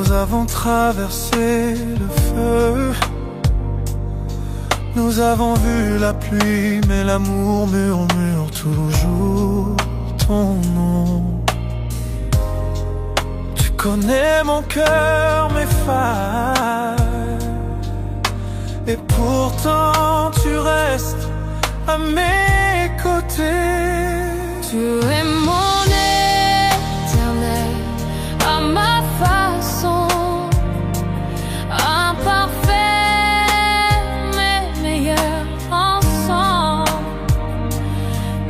Nous avons traversé le feu, nous avons vu la pluie, mais l'amour murmure toujours ton nom. Tu connais mon cœur, mes failles, et pourtant tu restes à mes côtés. Tu es mon éternel, à ma façon, imparfait mais meilleur ensemble.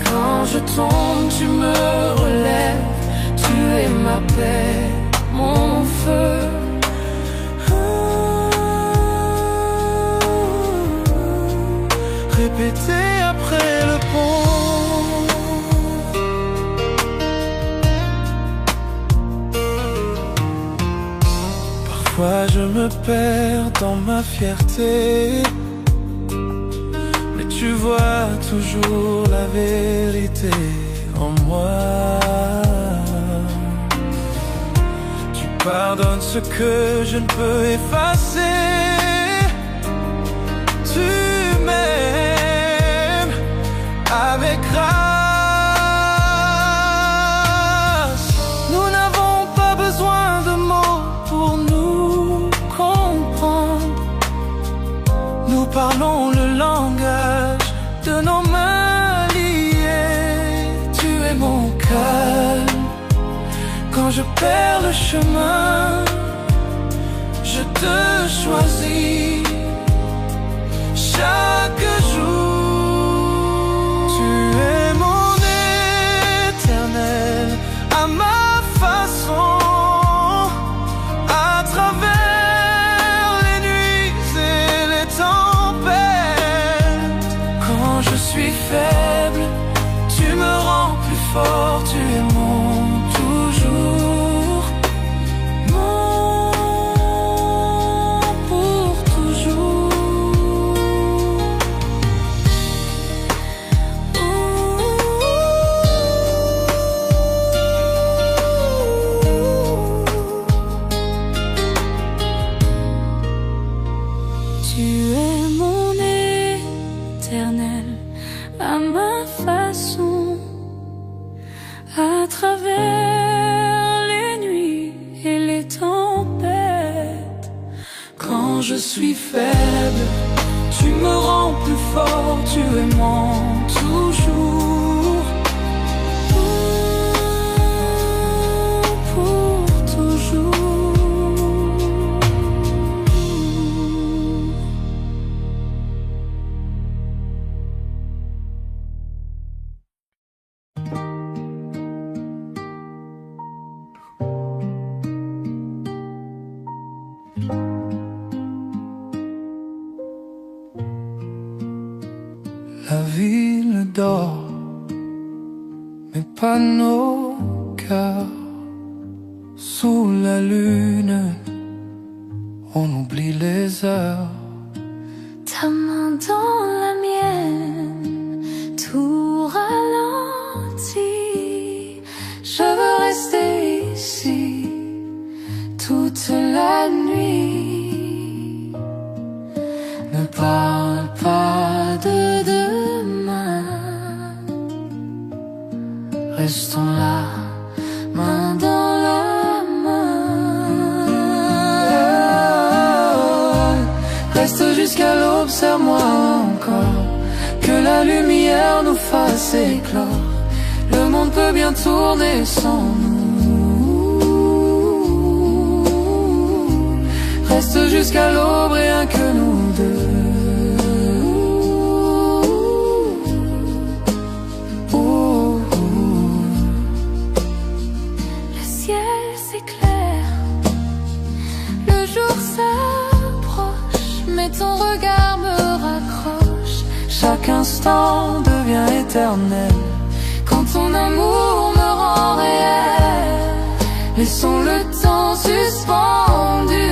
Quand je tombe, tu me relèves, tu es ma paix, mon feu. Répéter après le pont. Parfois je me perds dans ma fierté, mais tu vois toujours la vérité en moi. Tu pardonnes ce que je ne peux effacer. Tu m'aimes avec grâce. Nous n'avons pas besoin de mots pour nous comprendre. Nous parlons le langage de nos mains liées. Tu es mon calme quand je perds le chemin. Je te choisis chaque jour. Tu es mon éternel, à ma façon, à travers les nuits et les tempêtes. Quand je suis faible, tu me rends plus fort. Tu es mon toujours, mon pour toujours. Tu es mon éternel, à ma façon, à travers les nuits et les tempêtes. Quand je suis faible, tu me rends plus fort. Tu es mon toujours, Pour toujours. La ville dort, mais pas nos cœurs. Sous la lune, on oublie les heures. Ta main dans la mienne, tout ralentit. Je veux rester ici toute la nuit. Ne parle pas de demain. Restons là, main dans la main. Reste jusqu'à l'aube, serre-moi encore, que la lumière nous fasse éclore. Le monde peut bien tourner sans nous. Reste jusqu'à l'aube, rien que nous deux. Le ciel s'éclaire, le jour s'approche, mais ton regard me raccroche. Chaque instant devient éternel quand ton amour me rend réel. Laissons le temps suspendu.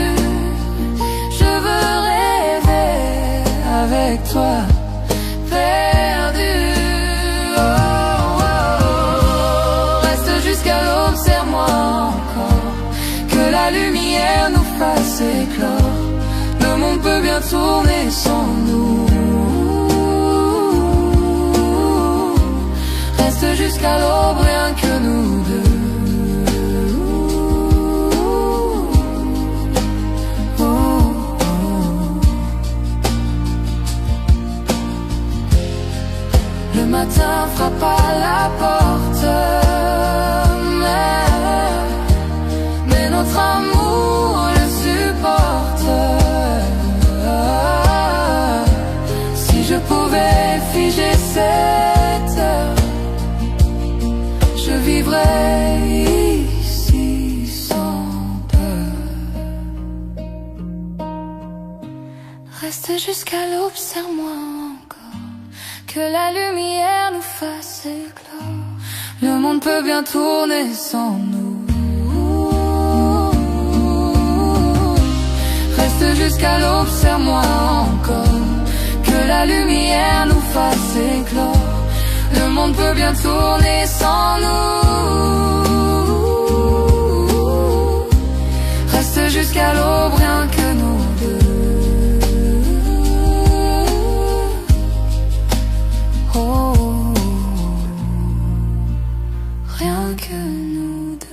Je veux rêver avec toi, perdu. Oh, oh, oh. Reste jusqu'à l'aube, serre-moi encore, que la lumière nous fasse éclore. Le monde peut bien tourner sans nous. Reste jusqu'à l'aube, rien que nous deux. Le matin frappe à la porte, mais notre amour le supporte. Si je pouvais figer cette heure, je vivrais ici sans peur. Reste jusqu'à l'aube, serre-moi encore, que la lumière nous fasse éclore. Le monde peut bien tourner sans nous. Reste jusqu'à l'aube, serre-moi encore, que la lumière nous fasse éclore. Le monde peut bien tourner sans nous. Reste jusqu'à l'aube, rien que nous deux. Oh, rien que nous deux.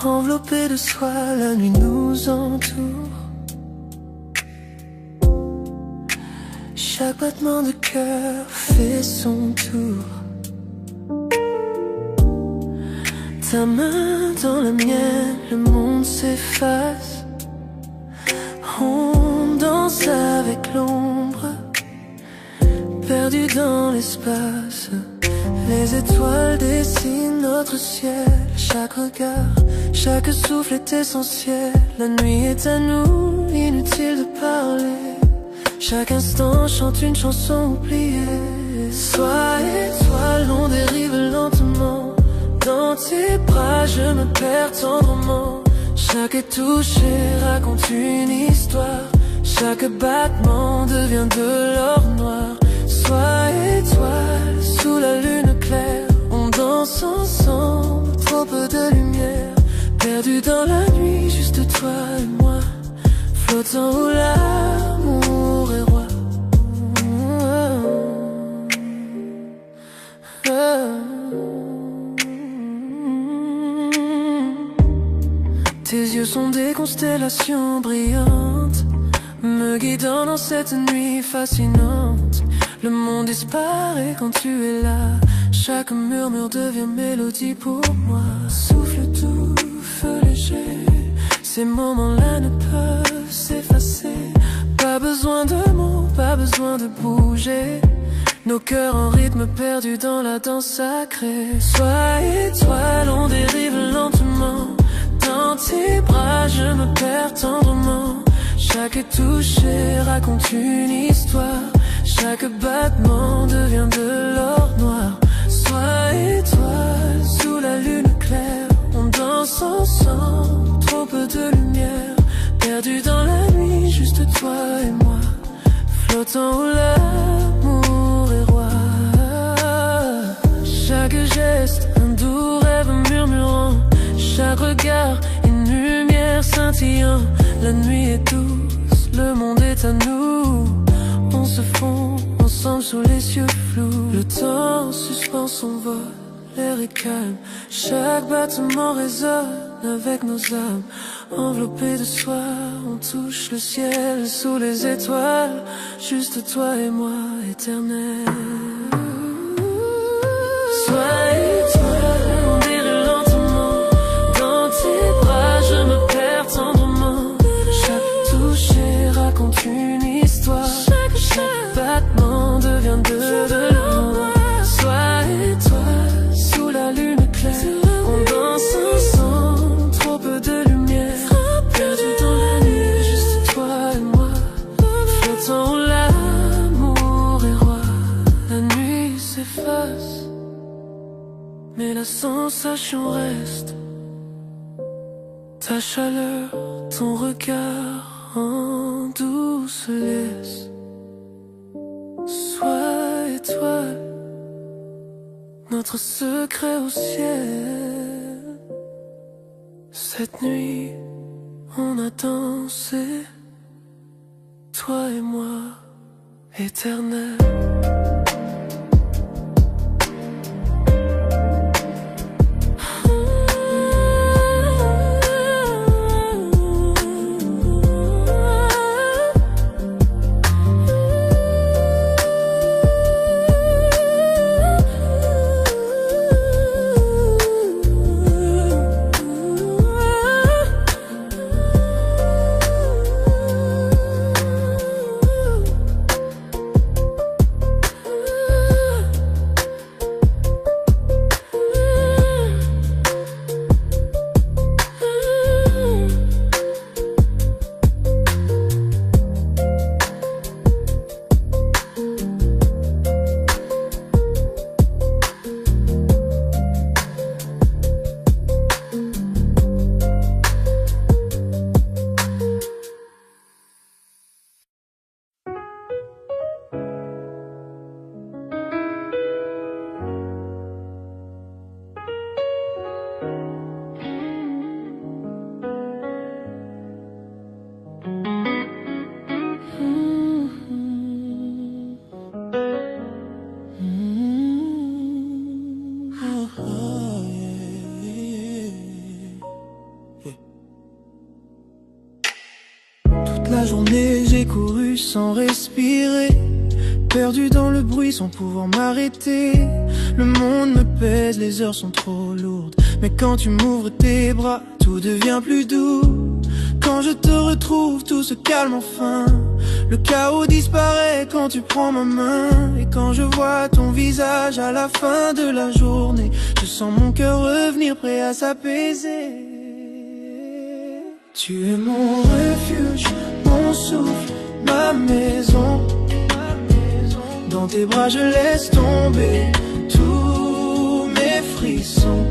Enveloppé de soie, la nuit nous entoure. Chaque battement de cœur fait son tour. Ta main dans la mienne, le monde s'efface. On danse avec l'ombre, perdu dans l'espace. Les étoiles dessinent notre ciel. Chaque regard, chaque souffle est essentiel. La nuit est à nous, inutile de parler. Chaque instant chante une chanson oubliée. Sois étoile, on dérive lentement. Dans tes bras, je me perds tendrement. Chaque touché raconte une histoire. Chaque battement devient de l'or noir. Sois étoile, sous la lune claire. On danse ensemble, trop peu de lumière. Perdu dans la nuit, juste toi et moi. Flottant où l'amour est roi. Tes yeux sont des constellations brillantes, me guidant dans cette nuit fascinante. Le monde disparaît quand tu es là. Chaque murmure devient mélodie pour moi. Souffle doux, feu léger. Ces moments-là ne peuvent s'effacer. Pas besoin de mots, pas besoin de bouger. Nos cœurs en rythme perdus dans la danse sacrée. Sois étoile, on dérive lentement. Dans tes bras, je me perds tendrement. Chaque touché raconte une histoire. Chaque battement devient de l'or noir. Sois étoile, sous la lune claire. On danse ensemble, trop peu de lumière. Perdu dans la nuit, juste toi et moi. Flottant où l'amour est roi. Chaque geste, un doux rêve murmurant. Chaque regard, une lumière scintillant. La nuit est douce, le monde est à nous. On se fond ensemble sous les cieux flous. Le temps suspend son vol, l'air est calme. Chaque battement résonne avec nos âmes. Enveloppés de soie, on touche le ciel sous les étoiles. Juste toi et moi, éternel. Sois étoile, on dérive lentement. Dans tes bras, je me perds tendrement. Chaque toucher raconte une histoire. Chaque battement devient de l'or. Sois étoile, sous la lune claire. On danse ensemble, trop peu de lumière. Perdu dans la nuit, juste toi et moi. Flottant où l'amour est roi. La nuit s'efface, mais la sensation reste. Ta chaleur, ton regard en douce laisse. Sois étoile, notre secret au ciel. Cette nuit, on a dansé, toi et moi, éternel. Toute la journée j'ai couru sans respirer, perdu dans le bruit sans pouvoir m'arrêter. Le monde me pèse, les heures sont trop lourdes, mais quand tu m'ouvres tes bras, tout devient plus doux. Quand je te retrouve, tout se calme enfin. Le chaos disparaît quand tu prends ma main. Et quand je vois ton visage à la fin de la journée, je sens mon cœur revenir prêt à s'apaiser. Tu es mon refuge, mon souffle, ma maison. Dans tes bras je laisse tomber tous mes frissons,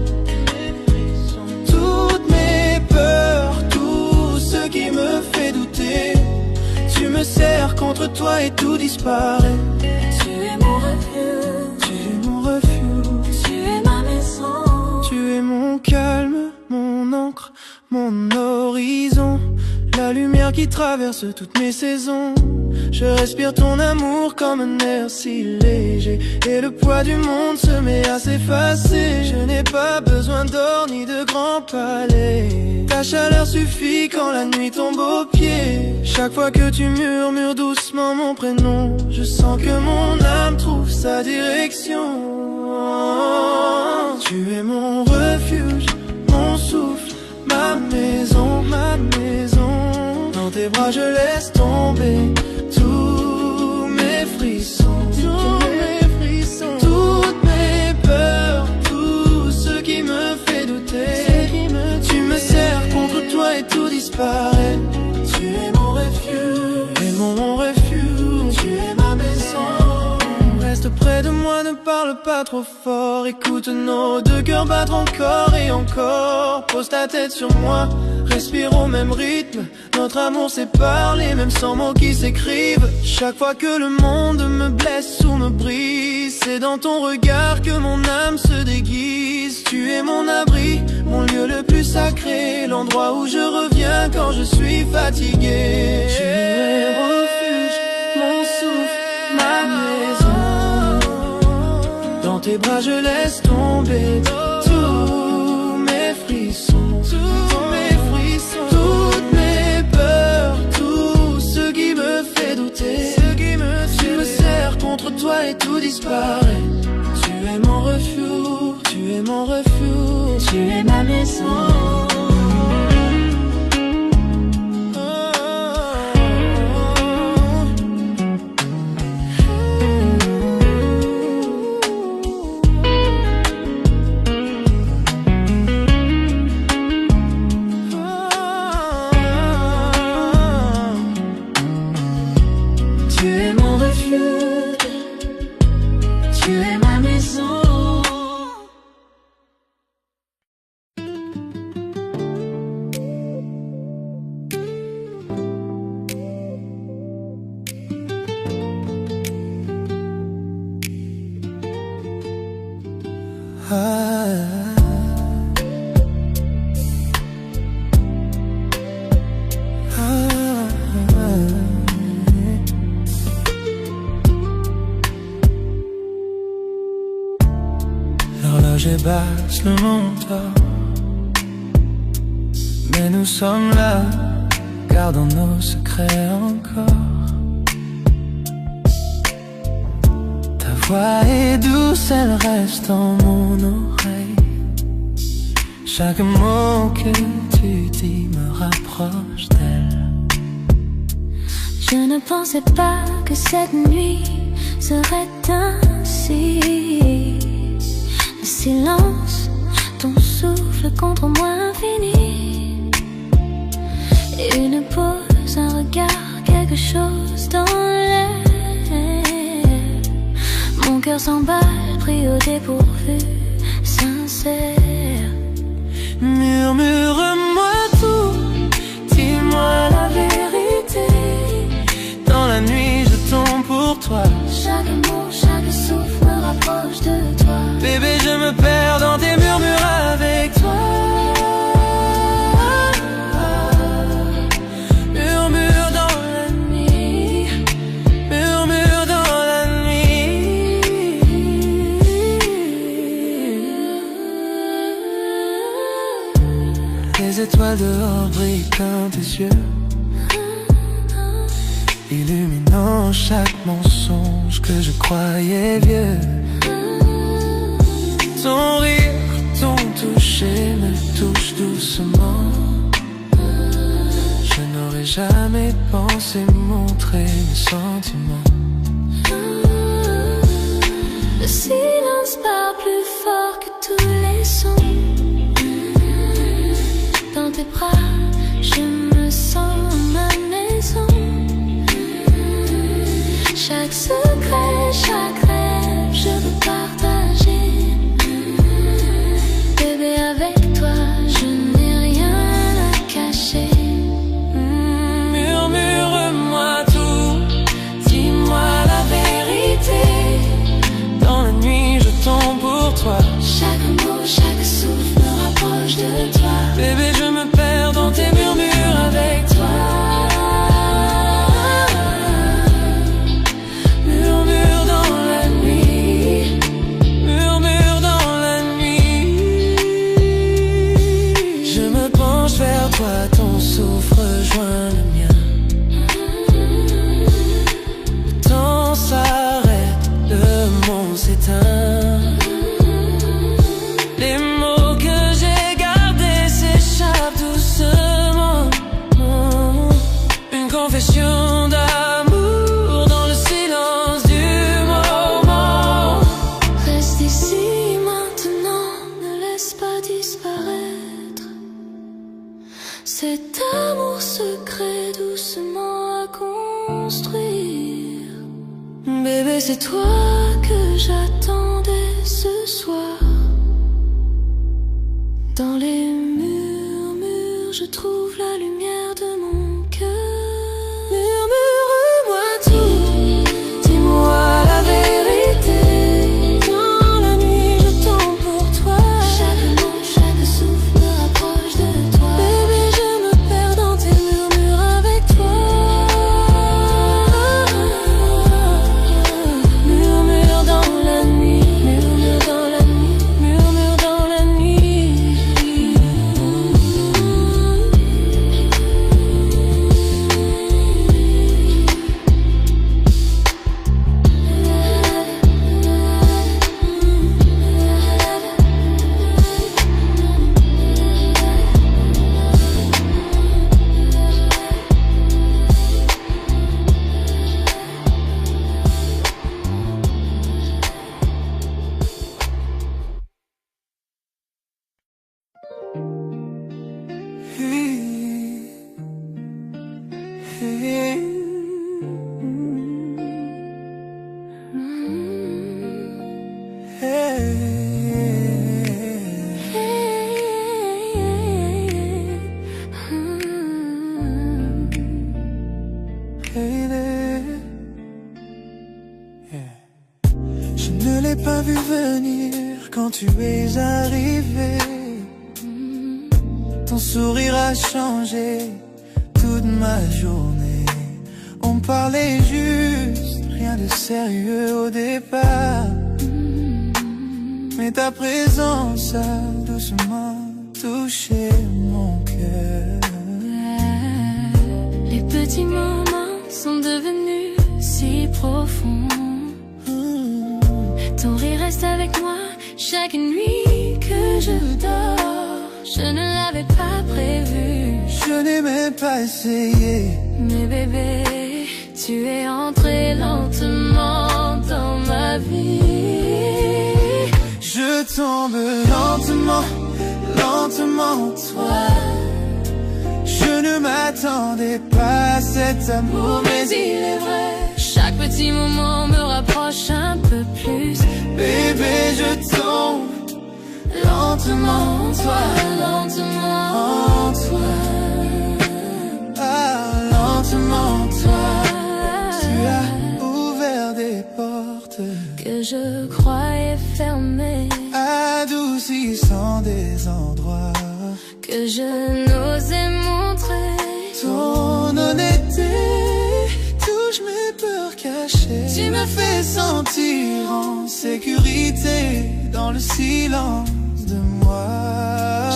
toutes mes peurs, tout ce qui me fait douter. Tu me serres contre toi et tout disparaît. Tu es mon refuge, Tu es mon refuge, tu es ma maison. tu es mon calme, mon encre, mon horizon, la lumière qui traverse toutes mes saisons. Je respire ton amour comme un air si léger, et le poids du monde se met à s'effacer. Je n'ai pas besoin d'or ni de grands palais. Ta chaleur suffit quand la nuit tombe aux pieds. Chaque fois que tu murmures doucement mon prénom, je sens que mon âme trouve sa direction. Tu es mon refuge, mon souffle, ma maison, ma maison. Dans tes bras je laisse tomber tous mes frissons, toutes mes peurs, tout ce qui me fait douter. Tu me serres contre toi et tout disparaît. Tu es mon refuge, et mon refuge, tu es ma maison. Reste près de moi, ne parle pas trop fort. Écoute nos deux cœurs battre encore et encore. Pose ta tête sur moi, respire au même rythme. Notre amour sait parler, même sans mots qui s'écrivent. Chaque fois que le monde me blesse ou me brise, c'est dans ton regard que mon âme se déguise. Tu es mon abri, mon lieu le plus sacré, l'endroit où je reviens quand je suis fatigué. Tu es refuge, mon souffle, ma maison. Dans tes bras je laisse tomber tous mes frissons, toutes mes peurs, tout ce qui me fait douter. Tu me serres contre toi et tout disparaît. Tu es mon refuge, tu es mon refuge, Tu es ma maison. Tu es mon refuge, tu es ma maison. L'horloge est basse, le monde dort, mais nous sommes là, gardons nos secrets encore. Ta voix est douce, elle reste en mon oreille. Chaque mot que tu dis me rapproche d'elle. Je ne pensais pas que cette nuit serait ainsi. Le silence, ton souffle contre moi infini. Une pause, un regard, quelque chose dans l'air. Mon cœur s'emballe, pris au dépourvu, sincère. Murmure-moi tout, dis-moi la vérité. Dans la nuit je tombe pour toi. Chaque mot, chaque souffle me rapproche de toi. Bébé, je me perds dans tes murmures avec toi. Murmure dans la nuit, murmure dans la nuit. Les étoiles dehors brillent comme tes yeux, illuminant chaque mensonge que je croyais vieux. Ton rire, ton toucher me touche doucement. Je n'aurais jamais pensé montrer mes sentiments. Le silence parle plus fort que tous les sons. Dans tes bras, je me sens à ma maison. Chaque secret, chaque rêve, je veux partager. Bébé, avec toi, je n'ai rien à cacher. Murmure-moi tout, dis-moi la vérité. Dans la nuit, je tombe pour toi. Chaque mot, chaque souffle me rapproche de toi. Bébé, je me perds dans tes murmures avec toi. Murmure dans la nuit, murmure dans la nuit. Je me penche vers toi, ton souffle rejoint le mien. Le temps s'arrête, le monde s'éteint. Les mots que j'ai gardés s'échappent doucement. Une confession d'amour dans le silence du moment. Reste ici maintenant, ne laisse pas disparaître cet amour secret doucement à construire. Bébé, c'est toi que j'attendais ce soir. Dans les murmures, je trouve la lumière de mon cœur. Murmure-moi tout, dis-moi la vérité. Dans la nuit, je tombe pour toi. Chaque mot, chaque souffle me rapproche de toi. Bébé, je me perds dans tes murmures avec toi. Murmure dans la nuit, murmure dans la nuit, murmure dans la nuit. Je ne l'ai pas vu venir quand tu es es arrivé. Ton sourire a changé toute ma journée. On parlait juste, rien de sérieux au départ. Mais ta présence a doucement touché mon cœur. Les petits moments sont devenus si profonds. Ton rire reste avec moi chaque nuit que je dors. Je ne l'avais pas prévu, je n'ai même pas essayé. Mais bébé, tu es entré lentement dans ma vie. Je tombe lentement, lentement, toi. Je ne m'attendais pas à cet amour, mais il est vrai. Chaque petit moment me rapproche un peu plus. Bébé, je tombe lentement, toi, lentement, toi. Ah, lentement, toi. Tu as ouvert des portes que je croyais fermées, adoucissant des endroits que je n'osais montrer. Ton honnêteté touche mes peurs cachées. Tu me fais sentir en sécurité dans le silence de moi.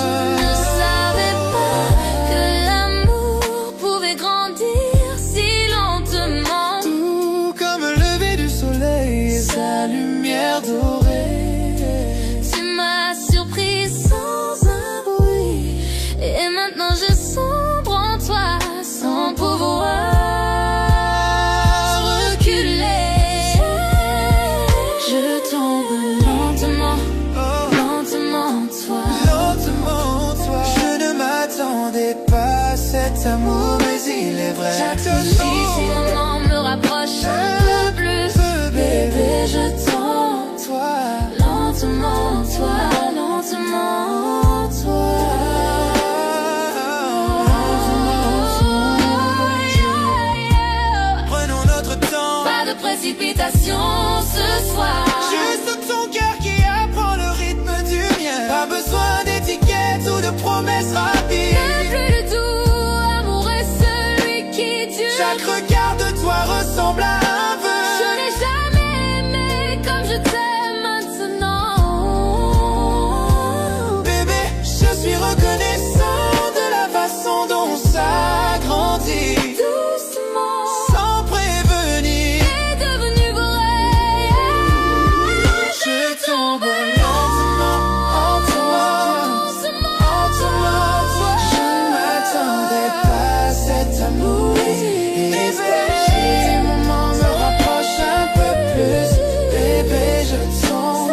Je ne savais pas que l'amour pouvait grandir si lentement. Tout comme le lever du soleil et sa lumière dorée. Tu m'as surpris sans un bruit, et maintenant je sombre en toi sans pouvoir reculer. Je tombe lentement, lentement, toi. Lentement, toi. Je ne m'attendais pas à cet amour, mais il est vrai. Chaque petit moment me rapproche un peu plus. Bébé, je tombe, toi. Lentement, toi, lentement, toi. Prenons notre temps, Pas de précipitation ce soir. juste ton cœur qui apprend le rythme du mien. Pas besoin d'étiquettes ou de promesses rapides. Le plus de tout amour est celui qui dure. Chaque regard de toi ressemble à un vœu. Je n'ai jamais aimé comme je t'aime maintenant. Bébé, je suis reconnaissant de la façon dont ça grandit. Doucement, Sans prévenir, est devenu vrai. je tombe lentement en toi. Je ne m'attendais pas à cet amour. Et ces moments me rapprochent un peu plus. Bébé, je tombe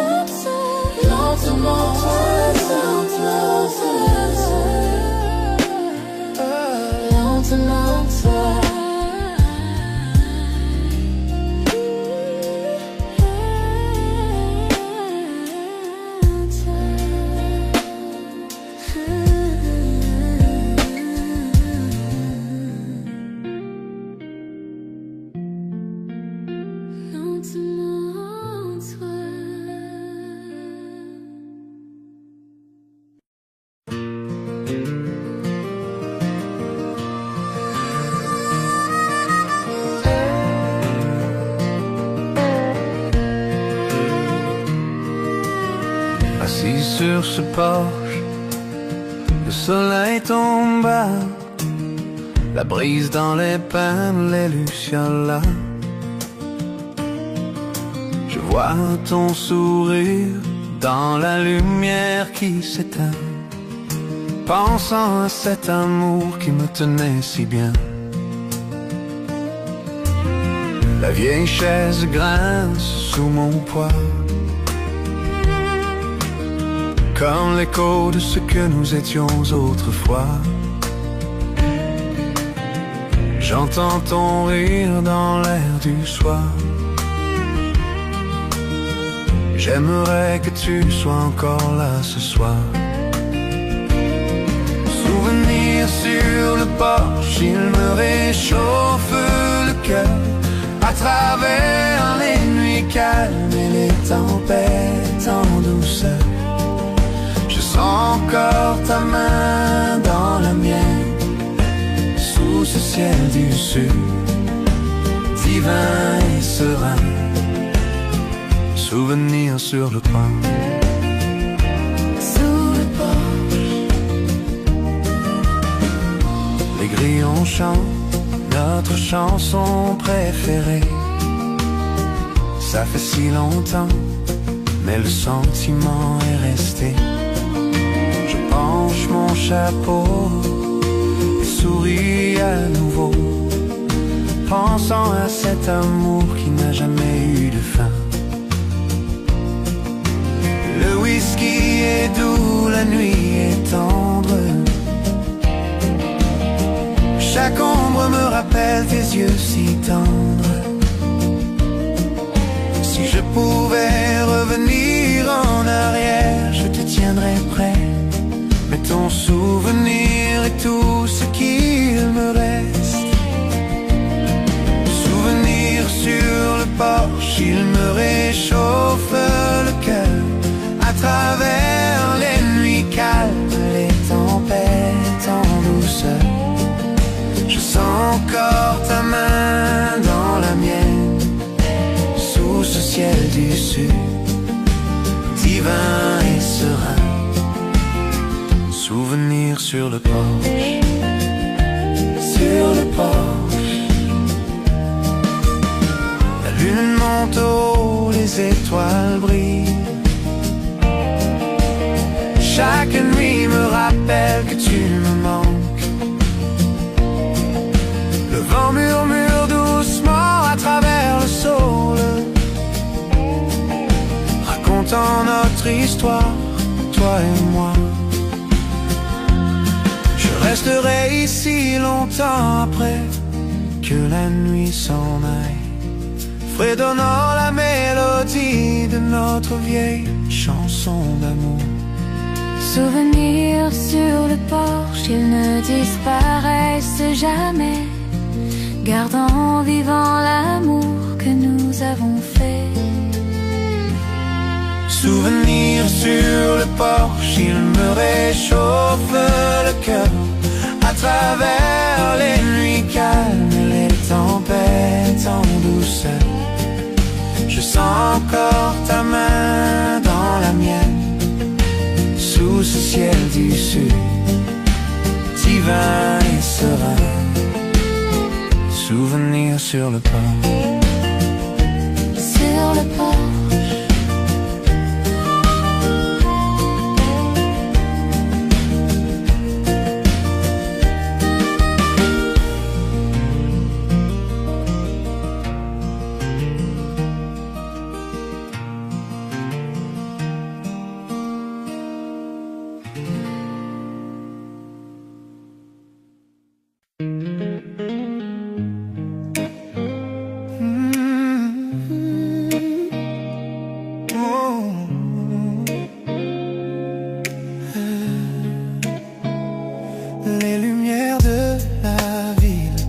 lentement, Lentement, toi. Lentement, toi. Assis sur ce porche, le soleil tombe bas, la brise dans les pins, les lucioles. Je vois ton sourire dans la lumière qui s'éteint, pensant à cet amour qui me tenait si bien. La vieille chaise grince sous mon poids, comme l'écho de ce que nous étions autrefois. J'entends ton rire dans l'air du soir. J'aimerais que tu sois encore là ce soir. Souvenir sur le porche, il me réchauffe le cœur. À travers les nuits calmes et les tempêtes en douceur, encore ta main dans la mienne, sous ce ciel du sud, divin et serein. Souvenir sur le pont, sous le porche. Les grillons chantent notre chanson préférée. Ça fait si longtemps, mais le sentiment est resté. Je penche mon chapeau et souris à nouveau, pensant à cet amour qui n'a jamais eu de fin. Le whisky est doux, la nuit est tendre. Chaque ombre me rappelle tes yeux si tendres. Si je pouvais revenir en arrière, je te tiendrais prêt. Mais ton souvenir est tout ce qu'il me reste. Souvenir sur le porche, il me réchauffe le cœur. À travers les nuits calmes, les tempêtes en douceur, je sens encore ta main dans la mienne, sous ce ciel du sud, divin et serein. Souvenir sur le porche, sur le porche. La lune monte haut, les étoiles brillent. Chaque nuit me rappelle que tu me manques. Le vent murmure doucement à travers le saule, racontant notre histoire, toi et moi. Je resterai ici longtemps après que la nuit s'en aille, fredonnant la mélodie de notre vieille chanson d'amour. Souvenirs sur le porche, ils ne disparaissent jamais, gardant vivant l'amour que nous avons fait. Souvenirs sur le porche, il me réchauffe le cœur. À travers les nuits calmes, les tempêtes en douceur, je sens encore ta main dans la mienne, sous ce ciel du sud, divin et serein. Souvenir sur le porche, sur le porche. Les lumières de la ville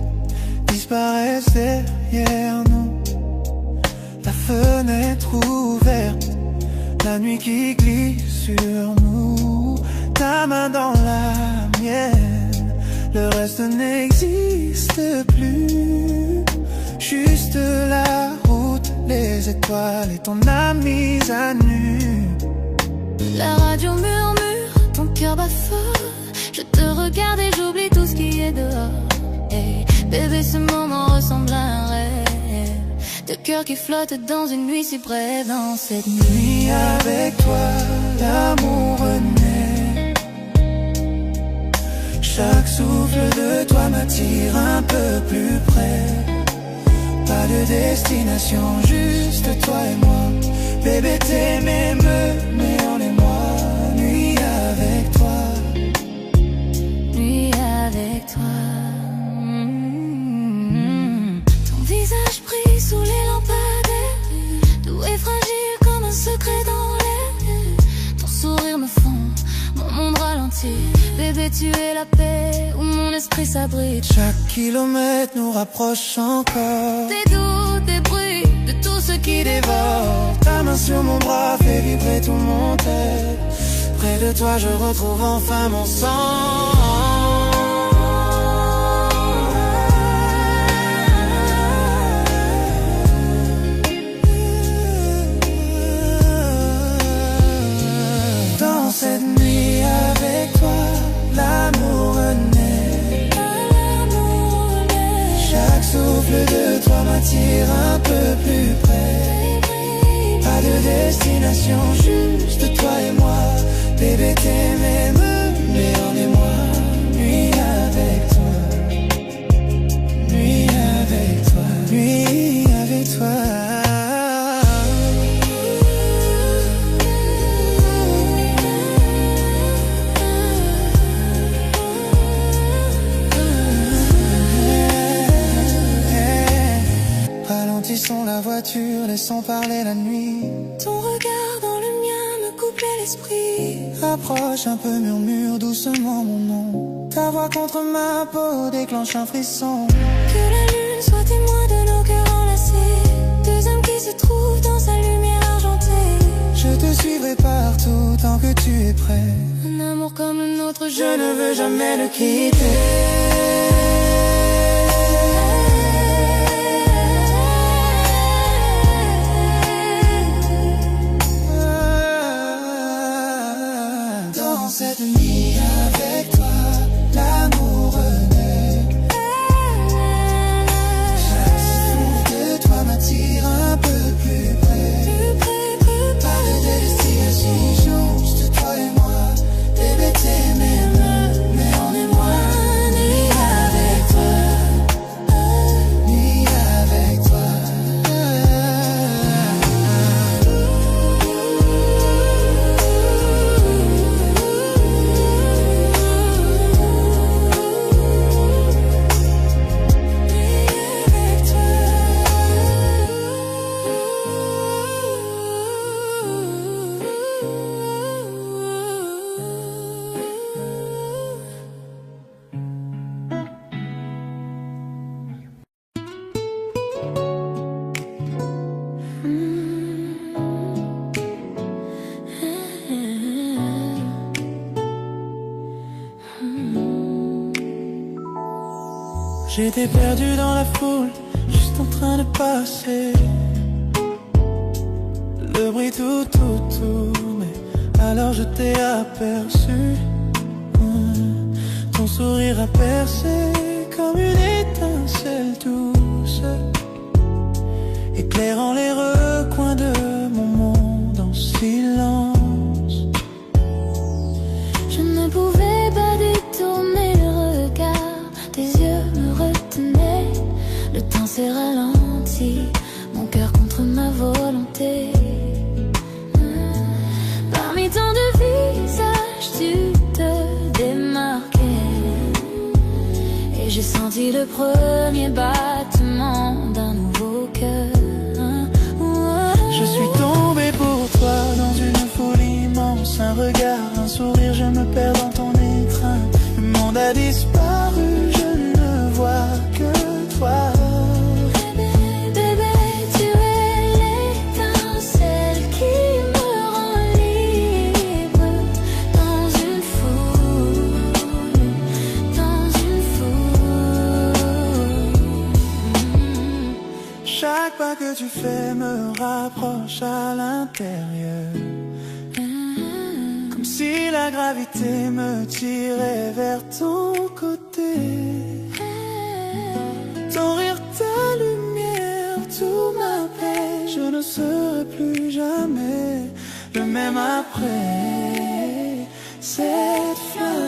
disparaissent derrière nous. La fenêtre ouverte, la nuit qui glisse sur nous. Ta main dans la mienne, le reste n'existe plus. Juste la route, les étoiles et ton âme mise à nu. La radio murmure, ton cœur bat fort. Je te regarde et j'oublie tout ce qui est dehors. Hey, bébé, ce moment ressemble à un rêve. Deux cœurs qui flottent dans une nuit si brève. Dans cette nuit avec toi, l'amour renaît. Chaque souffle de toi m'attire un peu plus près. Pas de destination, juste toi et moi. Bébé, t'aimer me met en émoi. Nuit avec toi, nuit avec toi. Ton visage brille sous les lampadaires, doux et fragile comme un secret dans l'air. Ton sourire me fond, mon monde ralentit. Bébé, tu es la paix où mon esprit s'abrite. Chaque kilomètre nous rapproche encore Des doutes, des bruits, de tout ce qui qui dévore. Ta main sur mon bras fait vibrer tout mon être. Près de toi je retrouve enfin mon sang. Dans cette nuit avec toi, l'amour renaît. Chaque souffle de toi m'attire un peu plus près. Pas de destination, juste toi et moi. Bébé t'aimes, mais en est moi. Nuit avec toi, nuit avec toi, nuit avec toi. Ralentissons la voiture, laissons parler la nuit. Ton regard dans le mien me coupe l'esprit. Approche un peu, murmure doucement mon nom. Ta voix contre ma peau déclenche un frisson. Que la lune soit témoin de nos cœurs enlacés. Deux âmes qui se trouvent dans sa lumière argentée. Je te suivrai partout tant que tu es prêt. Un amour comme le nôtre, je ne veux jamais le quitter. Cette nuit avec toi, l'amour renaît. Chaque souffle de toi m'attire un peu plus près. Pas de destination, juste toi et moi. Bébé t'aimes, mais en est moi. Nuit avec toi, nuit avec toi. J'étais perdu dans la foule, juste en train de passer. Le bruit tout mais alors je t'ai aperçu. Ton sourire a percé comme une étincelle douce, éclairant les recoins de mon monde en silence. Je ne pouvais pas détourner le regard, tes yeux me retenaient. Le temps s'est ralenti, mon cœur contre ma volonté. Parmi tant de visages, tu te démarquais. Et j'ai senti le premier battement d'un nouveau cœur. Je suis tombé pour toi dans une foule immense. Un regard, un sourire, je me perds dans ton étreinte. Le monde a disparu, je ne vois que toi. Bébé, tu es l'étincelle qui me rend libre. Dans une foule, dans une foule. Chaque pas que tu fais me rapproche à l'intérieur, comme si la gravité me tirait vers ton côté. Ton rire, ta lumière, tout m'appelle. Je ne serai plus jamais le même après cette fin.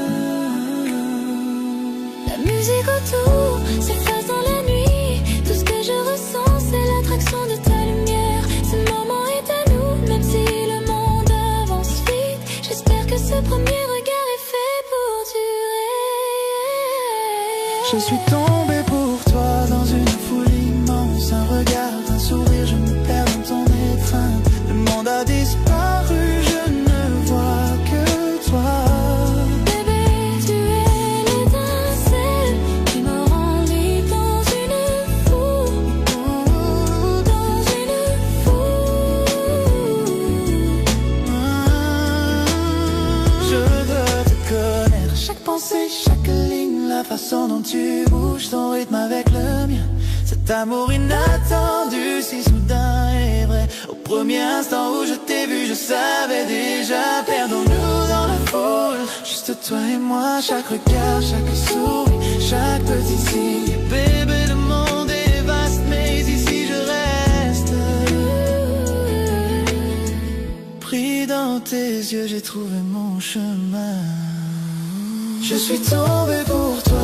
La musique autour s'efface dans la nuit. Tout ce que je ressens, c'est l'attraction de ta lumière. Ce moment est à nous, même si le monde avance vite. J'espère que ce premier regard est fait pour durer. Je suis tombé pour toi dans une foule immense. Un regard, un sourire, je me perds dans ton étreinte. Le monde a disparu, je ne vois que toi. Bébé, tu es l'étincelle qui me rend libre dans une foule. Dans une foule. penser chaque ligne, la façon dont tu bouges ton rythme avec le mien. Cet amour inattendu, si soudain et vrai. Au premier instant où je t'ai vu, je savais déjà. Perdons-nous dans la foule, juste toi et moi. Chaque regard, chaque souris, chaque petit signe. Bébé, le monde est vaste, mais ici je reste. Pris dans tes yeux, j'ai trouvé mon chemin. Je suis tombé pour toi.